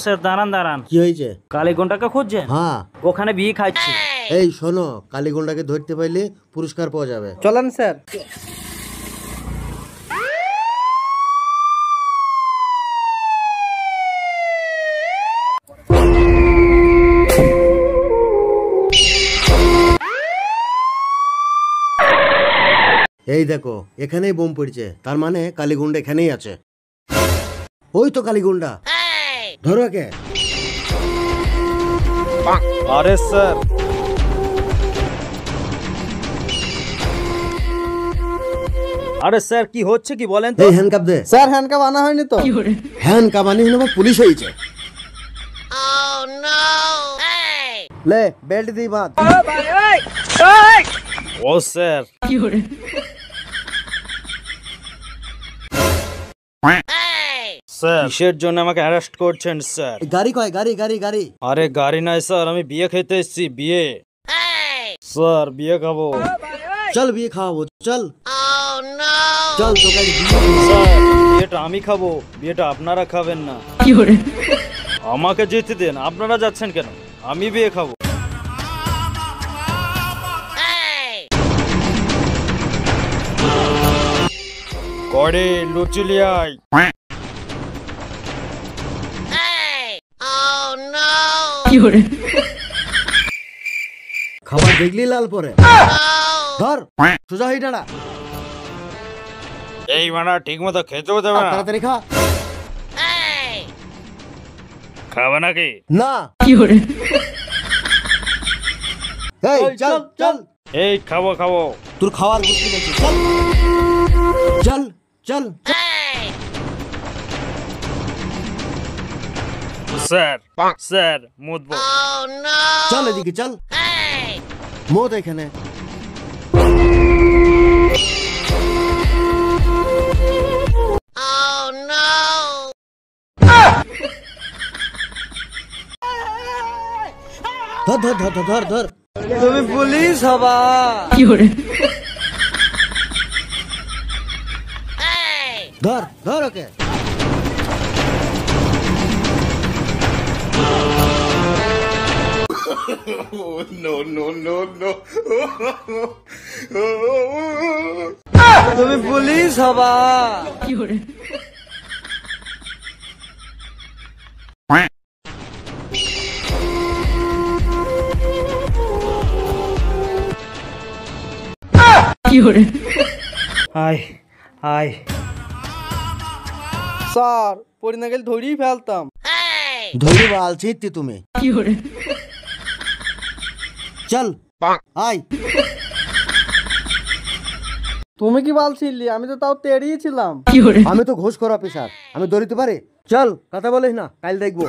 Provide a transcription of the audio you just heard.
Sir দাঁড়ান দাঁড়ান। কি হয়েছে? কালীগন্ডাকে খুঁজছেন? হ্যাঁ, ওখানে বিয়ে খাচ্ছি। এই শোনো, কালীগন্ডাকে ধরতে পাইলে পুরস্কার পাওয়া যাবে। চলেন স্যার। এই দেখো, এখানেই বোম পড়ছে, তার মানে কালীগুন্ডা এখানেই আছে। ওই তো কালীগুন্ডা, ধরো কে। আরে স্যার, আরে স্যার কি হচ্ছে কি বলেন তো? এই হ্যান্ডকাপ দে। স্যার হ্যান্ডকাপ আনা হয়নি তো। হ্যান্ডকাপ আনি হলো পুলিশ হয়েছে। লে বেল্ট দি বাঁধ। ও স্যার, স্যার কিসের জন্য আমাকে অ্যারেস্ট করছেন স্যার? গাড়ি কয়? গাড়ি গাড়ি গাড়ি। আরে গাড়ি নাই স্যার, আমি বিয়ে খেতে এসেছি, বিয়ে। স্যার বিয়ে খাবো। চল বিয়ে খাওয়াবো, চল চল তোকে স্যার বিয়েটা আমি খাবো, বিয়েটা আপনারা খাবেন না। আমাকে যেতে দেন, আপনারা যাচ্ছেন কেন? আমি বিয়ে খাবো। করে লুচিলিয়াই। খাবার দেখলি লাল পরে ধর, সোজা হয়ে দাঁড়া। এই মানা ঠিক মতো খেতেও দেবে না। তাড়াতাড়ি খা। খাবে নাকি? না। এই চল চল। এই খাবো খাবো। তোর খাওয়ার বুঝতে পারছি, চল চল চল। স্যার স্যার মুদবো। চল এদিকে চল, মত এখানে। ধর ধর ধর ধর ধর। তুমি পুলিশ হবা। ধর ধর ওকে। তুমি পুলিশ হবা। আয় আয়। স্যার পড়ি না গেলে ধরেই ফেলতাম। ধরি বালছি তুমি। চল আয়। তুমি কি বলছিলি? আমি তো তাও তেড়িয়েছিলাম। আমি তো ঘুষ করা অফিসার, আমি দৌড়িতে পারি। চল কথা বলিস না, কাল দেখবো।